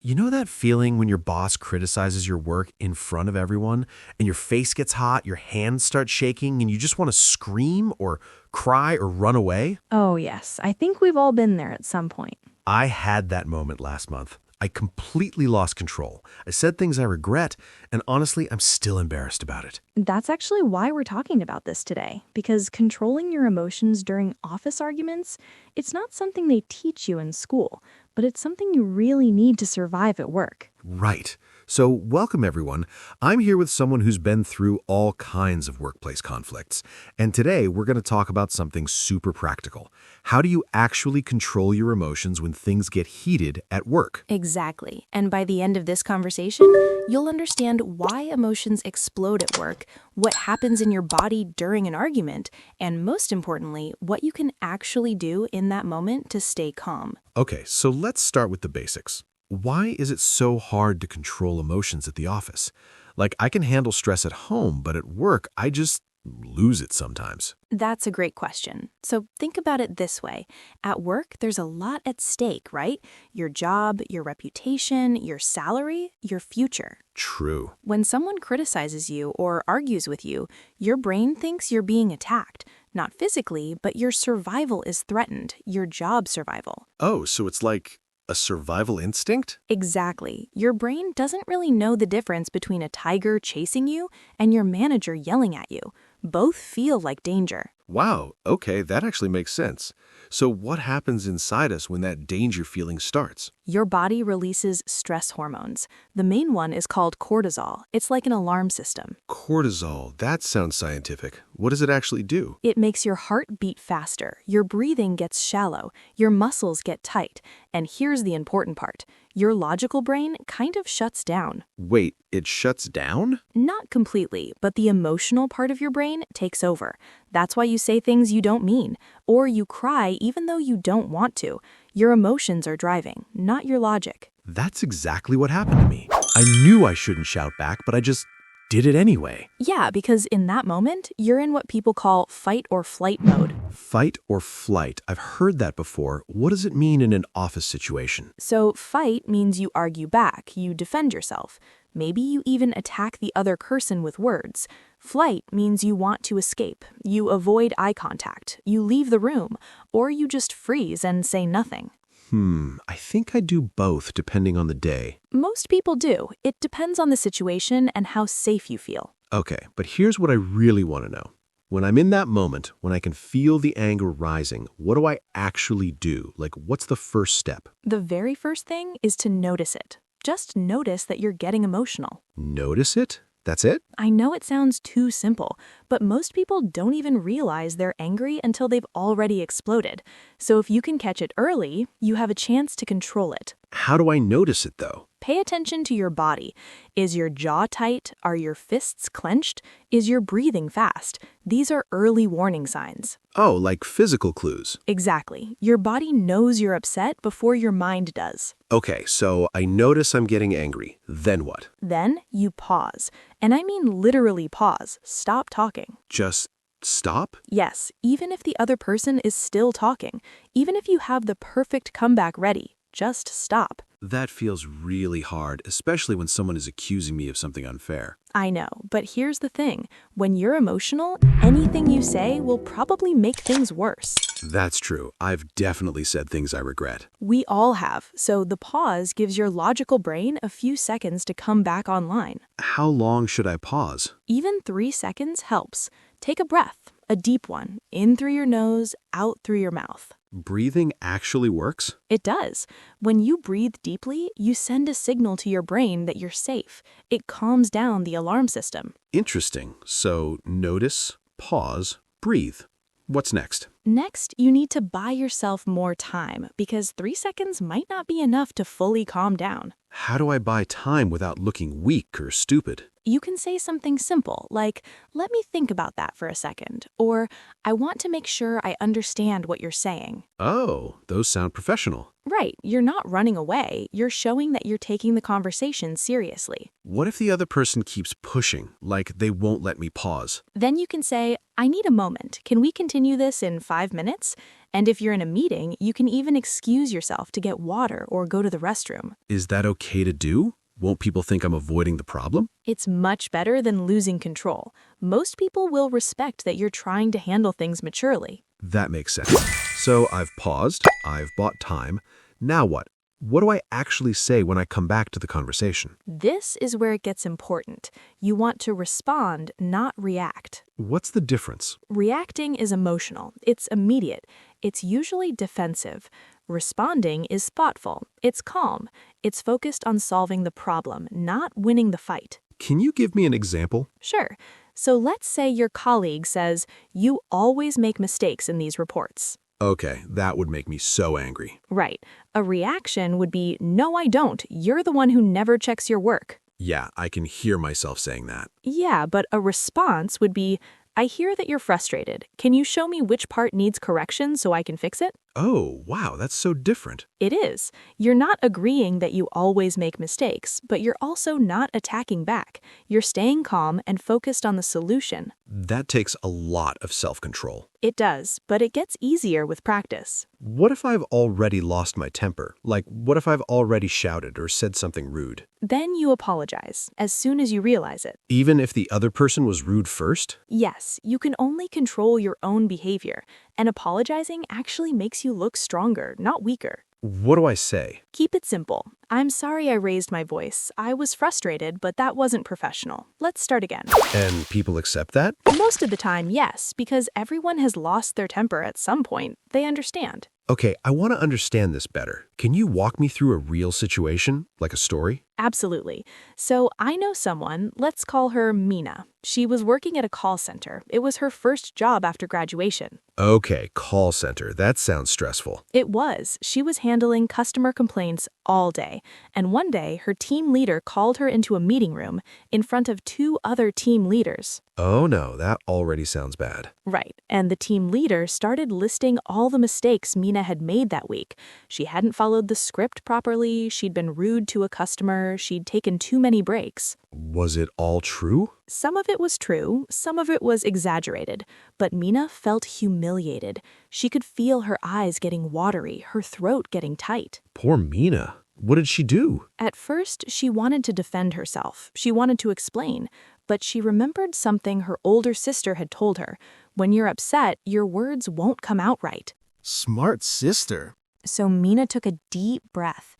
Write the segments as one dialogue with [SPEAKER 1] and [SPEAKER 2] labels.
[SPEAKER 1] You know that feeling when your boss criticizes your work in front of everyone and your face gets hot, your hands start shaking, and you just want to scream or cry or run away?
[SPEAKER 2] Oh, yes. I think we've all been there at some point.
[SPEAKER 1] I had that moment last month. I completely lost control. I said things I regret, and honestly, I'm still embarrassed about it.
[SPEAKER 2] That's actually why we're talking about this today, because controlling your emotions during office arguments, it's not something they teach you in school, but it's something you really need to survive at work.
[SPEAKER 1] Right. So, welcome everyone. I'm here with someone who's been through all kinds of workplace conflicts. And today we're going to talk about something super practical. How do you actually control your emotions when things get heated at work?
[SPEAKER 2] Exactly. And by the end of this conversation, you'll understand why emotions explode at work, what happens in your body during an argument, and most importantly, what you can actually do in that moment to stay calm.
[SPEAKER 1] Okay, so let's start with the basics. Why is it so hard to control emotions at the office? Like, I can handle stress at home, but at work, I just lose it sometimes.
[SPEAKER 2] That's a great question. So think about it this way. At work, there's a lot at stake, right? Your job, your reputation, your salary, your future.
[SPEAKER 1] True.
[SPEAKER 2] When someone criticizes you or argues with you, your brain thinks you're being attacked. Not physically, but your survival is threatened, your job survival.
[SPEAKER 1] Oh, so it's like a survival instinct?
[SPEAKER 2] Exactly. Your brain doesn't really know the difference between a tiger chasing you and your manager yelling at you. Both feel like danger.
[SPEAKER 1] Wow, okay, that actually makes sense. So what happens inside us when that danger feeling starts?
[SPEAKER 2] Your body releases stress hormones. The main one is called cortisol. It's like an alarm system.
[SPEAKER 1] Cortisol, that sounds scientific. What does it actually do?
[SPEAKER 2] It makes your heart beat faster, your breathing gets shallow, your muscles get tight, and here's the important part. Your logical brain kind of shuts down.
[SPEAKER 1] Wait, it shuts down?
[SPEAKER 2] Not completely, but the emotional part of your brain takes over. That's why you say things you don't mean, or you cry even though you don't want to. Your emotions are driving, not your logic.
[SPEAKER 1] That's exactly what happened to me. I knew I shouldn't shout back, but I just did it anyway.
[SPEAKER 2] Yeah, because in that moment, you're in what people call fight or flight mode.
[SPEAKER 1] Fight or flight. I've heard that before. What does it mean in an office situation?
[SPEAKER 2] So fight means you argue back, you defend yourself. Maybe you even attack the other person with words. Flight means you want to escape. You avoid eye contact. You leave the room. Or you just freeze and say nothing.
[SPEAKER 1] I think I do both depending on the day.
[SPEAKER 2] Most people do. It depends on the situation and how safe you feel.
[SPEAKER 1] Okay, but here's what I really want to know. When I'm in that moment, when I can feel the anger rising, what do I actually do? Like, what's the first step?
[SPEAKER 2] The very first thing is to notice it. Just notice that you're getting emotional.
[SPEAKER 1] Notice it? That's it?
[SPEAKER 2] I know it sounds too simple, but most people don't even realize they're angry until they've already exploded. So if you can catch it early, you have a chance to control it.
[SPEAKER 1] How do I notice it, though?
[SPEAKER 2] Pay attention to your body. Is your jaw tight? Are your fists clenched? Is your breathing fast? These are early warning signs.
[SPEAKER 1] Oh, like physical clues.
[SPEAKER 2] Exactly. Your body knows you're upset before your mind does.
[SPEAKER 1] Okay, so I notice I'm getting angry. Then what?
[SPEAKER 2] Then you pause. And I mean literally pause. Stop talking.
[SPEAKER 1] Just stop?
[SPEAKER 2] Yes, even if the other person is still talking. Even if you have the perfect comeback ready. Just stop.
[SPEAKER 1] That feels really hard, especially when someone is accusing me of something unfair.
[SPEAKER 2] I know, but here's the thing. When you're emotional, anything you say will probably make things worse.
[SPEAKER 1] That's true. I've definitely said things I regret.
[SPEAKER 2] We all have, so the pause gives your logical brain a few seconds to come back online.
[SPEAKER 1] How long should I pause?
[SPEAKER 2] Even 3 seconds helps. Take a breath, a deep one, in through your nose, out through your mouth.
[SPEAKER 1] Breathing actually works?
[SPEAKER 2] It does. When you breathe deeply, you send a signal to your brain that you're safe. It calms down the alarm system.
[SPEAKER 1] Interesting. So notice, pause, breathe. What's next?
[SPEAKER 2] Next, you need to buy yourself more time because 3 seconds might not be enough to fully calm down.
[SPEAKER 1] How do I buy time without looking weak or stupid?
[SPEAKER 2] You can say something simple like, "Let me think about that for a second," or "I want to make sure I understand what you're saying."
[SPEAKER 1] Oh, those sound professional.
[SPEAKER 2] Right, you're not running away. You're showing that you're taking the conversation seriously.
[SPEAKER 1] What if the other person keeps pushing, like they won't let me pause?
[SPEAKER 2] Then you can say, "I need a moment. Can we continue this in 5 minutes?" And if you're in a meeting, you can even excuse yourself to get water or go to the restroom.
[SPEAKER 1] Is that okay to do? Won't people think I'm avoiding the problem?
[SPEAKER 2] It's much better than losing control. Most people will respect that you're trying to handle things maturely.
[SPEAKER 1] That makes sense. So I've paused, I've bought time. Now what? What do I actually say when I come back to the conversation?
[SPEAKER 2] This is where it gets important. You want to respond, not react.
[SPEAKER 1] What's the difference?
[SPEAKER 2] Reacting is emotional. It's immediate. It's usually defensive. Responding is thoughtful. It's calm. It's focused on solving the problem, not winning the fight.
[SPEAKER 1] Can you give me an example?
[SPEAKER 2] Sure. So let's say your colleague says, "You always make mistakes in these reports."
[SPEAKER 1] Okay, that would make me so angry.
[SPEAKER 2] Right. A reaction would be, "No, I don't. You're the one who never checks your work."
[SPEAKER 1] Yeah, I can hear myself saying that.
[SPEAKER 2] Yeah, but a response would be, "I hear that you're frustrated. Can you show me which part needs correction so I can fix it?"
[SPEAKER 1] Oh, wow, that's so different.
[SPEAKER 2] It is. You're not agreeing that you always make mistakes, but you're also not attacking back. You're staying calm and focused on the solution.
[SPEAKER 1] That takes a lot of self-control.
[SPEAKER 2] It does, but it gets easier with practice.
[SPEAKER 1] What if I've already lost my temper? Like, what if I've already shouted or said something rude?
[SPEAKER 2] Then you apologize, as soon as you realize it.
[SPEAKER 1] Even if the other person was rude first?
[SPEAKER 2] Yes, you can only control your own behavior, and apologizing actually makes you look stronger, not weaker.
[SPEAKER 1] What do I say?
[SPEAKER 2] Keep it simple. "I'm sorry I raised my voice. I was frustrated, but that wasn't professional. Let's start again."
[SPEAKER 1] And people accept that?
[SPEAKER 2] Most of the time, yes, because everyone has lost their temper at some point. They understand.
[SPEAKER 1] Okay, I want to understand this better. Can you walk me through a real situation, like a story?
[SPEAKER 2] Absolutely. So I know someone, let's call her Mina. She was working at a call center. It was her first job after graduation.
[SPEAKER 1] Okay, call center. That sounds stressful.
[SPEAKER 2] It was. She was handling customer complaints all day. And one day, her team leader called her into a meeting room in front of 2 other team leaders.
[SPEAKER 1] Oh no, that already sounds bad.
[SPEAKER 2] Right. And the team leader started listing all the mistakes Mina had made that week. She hadn't followed the script properly. She'd been rude to a customer. She'd taken too many breaks.
[SPEAKER 1] Was it all true?
[SPEAKER 2] Some of it was true, some of it was exaggerated, but Mina felt humiliated. She could feel her eyes getting watery, her throat getting tight.
[SPEAKER 1] Poor Mina. What did she do?
[SPEAKER 2] At first, she wanted to defend herself. She wanted to explain, but she remembered something her older sister had told her. When you're upset, your words won't come out right.
[SPEAKER 1] Smart sister.
[SPEAKER 2] So Mina took a deep breath,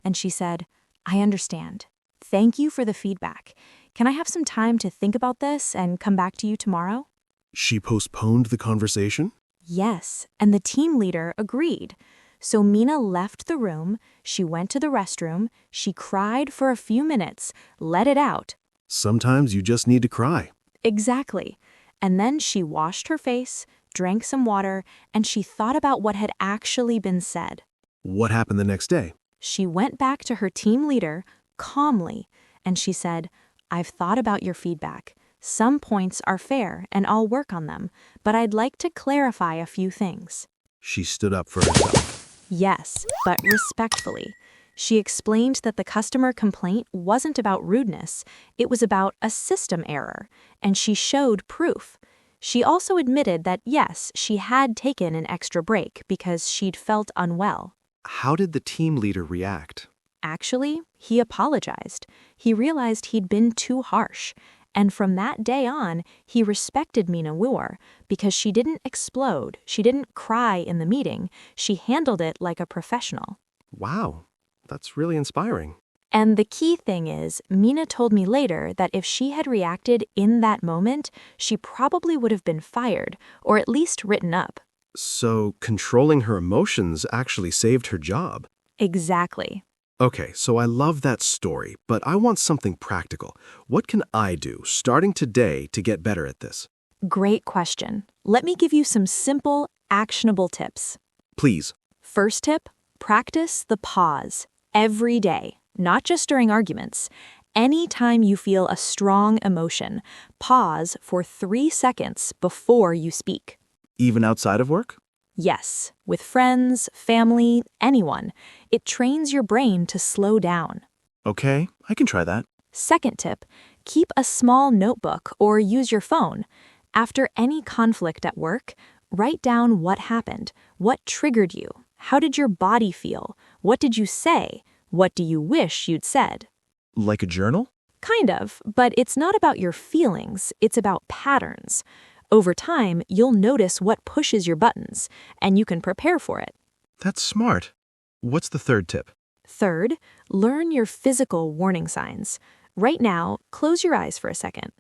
[SPEAKER 2] and she said, "I understand. Thank you for the feedback. Can I have some time to think about this and come back to you tomorrow?"
[SPEAKER 1] She postponed the conversation?
[SPEAKER 2] Yes, and the team leader agreed. So Mina left the room, she went to the restroom, she cried for a few minutes, let it out.
[SPEAKER 1] Sometimes you just need to cry.
[SPEAKER 2] Exactly. And then she washed her face, drank some water, and she thought about what had actually been said.
[SPEAKER 1] What happened the next day?
[SPEAKER 2] She went back to her team leader calmly, and she said, "I've thought about your feedback. Some points are fair, and I'll work on them, but I'd like to clarify a few things."
[SPEAKER 1] She stood up for herself.
[SPEAKER 2] Yes, but respectfully. She explained that the customer complaint wasn't about rudeness, it was about a system error, and she showed proof. She also admitted that, yes, she had taken an extra break because she'd felt unwell.
[SPEAKER 1] How did the team leader react?
[SPEAKER 2] Actually, he apologized. He realized he'd been too harsh. And from that day on, he respected Mina Wooer because she didn't explode, she didn't cry in the meeting, she handled it like a professional.
[SPEAKER 1] Wow, that's really inspiring.
[SPEAKER 2] And the key thing is, Mina told me later that if she had reacted in that moment, she probably would have been fired, or at least written up.
[SPEAKER 1] So controlling her emotions actually saved her job.
[SPEAKER 2] Exactly.
[SPEAKER 1] Okay, so I love that story, but I want something practical. What can I do starting today to get better at this?
[SPEAKER 2] Great question. Let me give you some simple, actionable tips.
[SPEAKER 1] Please.
[SPEAKER 2] First tip, practice the pause every day, not just during arguments. Anytime you feel a strong emotion, pause for 3 seconds before you speak.
[SPEAKER 1] Even outside of work?
[SPEAKER 2] Yes, with friends, family, anyone. It trains your brain to slow down.
[SPEAKER 1] Okay, I can try that.
[SPEAKER 2] Second tip, keep a small notebook or use your phone. After any conflict at work, Write down what happened, what triggered you, how did your body feel, what did you say, what do you wish you'd said.
[SPEAKER 1] Like a journal?
[SPEAKER 2] Kind of, but it's not about your feelings, it's about patterns. Over time, you'll notice what pushes your buttons, and you can prepare for it.
[SPEAKER 1] That's smart. What's the third tip?
[SPEAKER 2] Third, learn your physical warning signs. Right now, close your eyes for a second.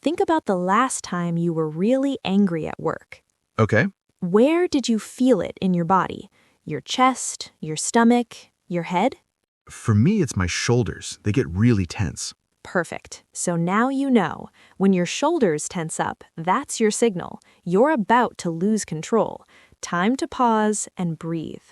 [SPEAKER 2] Think about the last time you were really angry at work.
[SPEAKER 1] Okay.
[SPEAKER 2] Where did you feel it in your body? Your chest, your stomach, your head?
[SPEAKER 1] For me, it's my shoulders. They get really tense.
[SPEAKER 2] Perfect. So now you know. When your shoulders tense up, that's your signal. You're about to lose control. Time to pause and breathe.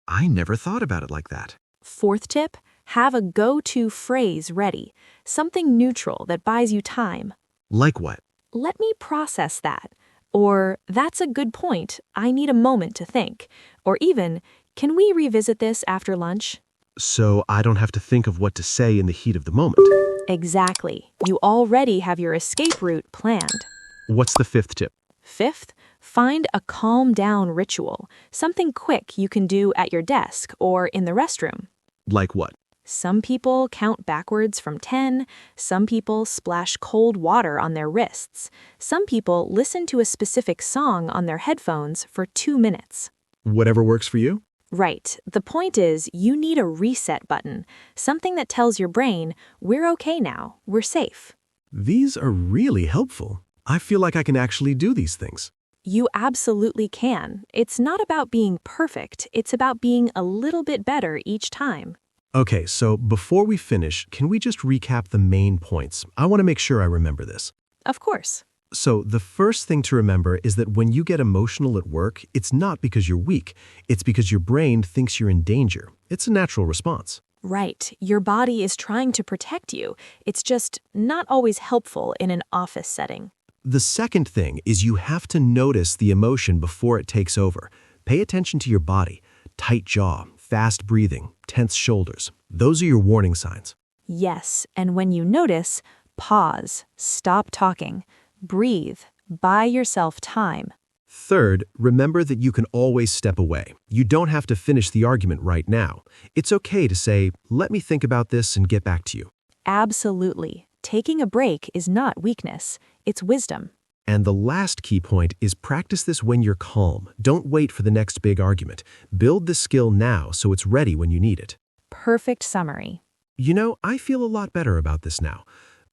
[SPEAKER 1] I never thought about it like that.
[SPEAKER 2] Fourth tip, have a go-to phrase ready. Something neutral that buys you time.
[SPEAKER 1] Like what?
[SPEAKER 2] Let me process that. Or, that's a good point. I need a moment to think. Or even, can we revisit this after lunch?
[SPEAKER 1] So I don't have to think of what to say in the heat of the moment.
[SPEAKER 2] Exactly. You already have your escape route planned.
[SPEAKER 1] What's the fifth tip?
[SPEAKER 2] Fifth, find a calm down ritual, something quick you can do at your desk or in the restroom.
[SPEAKER 1] Like what?
[SPEAKER 2] Some people count backwards from 10, some people splash cold water on their wrists, some people listen to a specific song on their headphones for 2 minutes.
[SPEAKER 1] Whatever works for you?
[SPEAKER 2] Right. The point is, you need a reset button, something that tells your brain, we're okay now, we're safe.
[SPEAKER 1] These are really helpful. I feel like I can actually do these things.
[SPEAKER 2] You absolutely can. It's not about being perfect, it's about being a little bit better each time.
[SPEAKER 1] Okay, so before we finish, can we just recap the main points? I want to make sure I remember this.
[SPEAKER 2] Of course.
[SPEAKER 1] So the first thing to remember is that when you get emotional at work, it's not because you're weak. It's because your brain thinks you're in danger. It's a natural response.
[SPEAKER 2] Right. Your body is trying to protect you. It's just not always helpful in an office setting.
[SPEAKER 1] The second thing is you have to notice the emotion before it takes over. Pay attention to your body. Tight jaw, fast breathing, tense shoulders. Those are your warning signs.
[SPEAKER 2] Yes, and when you notice, pause, stop talking, breathe, buy yourself time.
[SPEAKER 1] Third, remember that you can always step away. You don't have to finish the argument right now. It's okay to say, let me think about this and get back to you.
[SPEAKER 2] Absolutely. Taking a break is not weakness, it's wisdom.
[SPEAKER 1] And the last key point is practice this when you're calm. Don't wait for the next big argument. Build this skill now so it's ready when you need it.
[SPEAKER 2] Perfect summary.
[SPEAKER 1] You know, I feel a lot better about this now.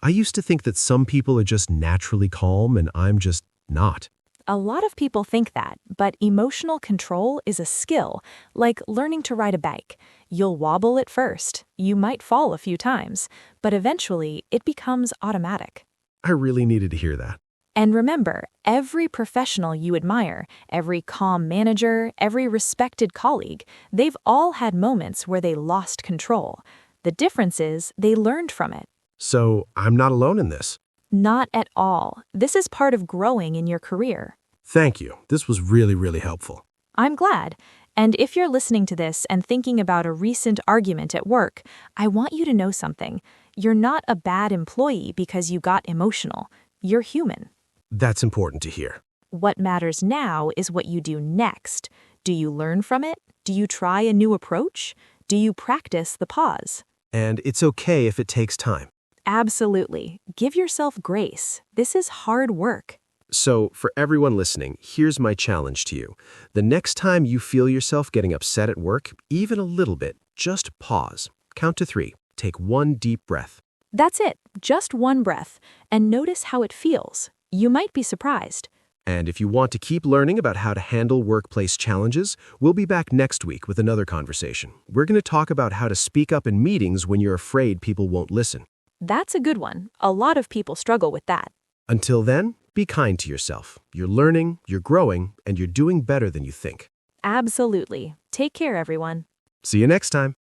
[SPEAKER 1] I used to think that some people are just naturally calm and I'm just not.
[SPEAKER 2] A lot of people think that, but emotional control is a skill, like learning to ride a bike. You'll wobble at first, you might fall a few times, but eventually it becomes automatic.
[SPEAKER 1] I really needed to hear that.
[SPEAKER 2] And remember, every professional you admire, every calm manager, every respected colleague, they've all had moments where they lost control. The difference is they learned from it.
[SPEAKER 1] So I'm not alone in this.
[SPEAKER 2] Not at all. This is part of growing in your career.
[SPEAKER 1] Thank you. This was really, really helpful.
[SPEAKER 2] I'm glad. And if you're listening to this and thinking about a recent argument at work, I want you to know something. You're not a bad employee because you got emotional. You're human.
[SPEAKER 1] That's important to hear.
[SPEAKER 2] What matters now is what you do next. Do you learn from it? Do you try a new approach? Do you practice the pause?
[SPEAKER 1] And it's okay if it takes time.
[SPEAKER 2] Absolutely. Give yourself grace. This is hard work.
[SPEAKER 1] So, for everyone listening, here's my challenge to you. The next time you feel yourself getting upset at work, even a little bit, just pause. Count to 3. Take one deep breath.
[SPEAKER 2] That's it. Just one breath. And notice how it feels. You might be surprised.
[SPEAKER 1] And if you want to keep learning about how to handle workplace challenges, we'll be back next week with another conversation. We're going to talk about how to speak up in meetings when you're afraid people won't listen.
[SPEAKER 2] That's a good one. A lot of people struggle with that.
[SPEAKER 1] Until then, be kind to yourself. You're learning, you're growing, and you're doing better than you think.
[SPEAKER 2] Absolutely. Take care, everyone.
[SPEAKER 1] See you next time.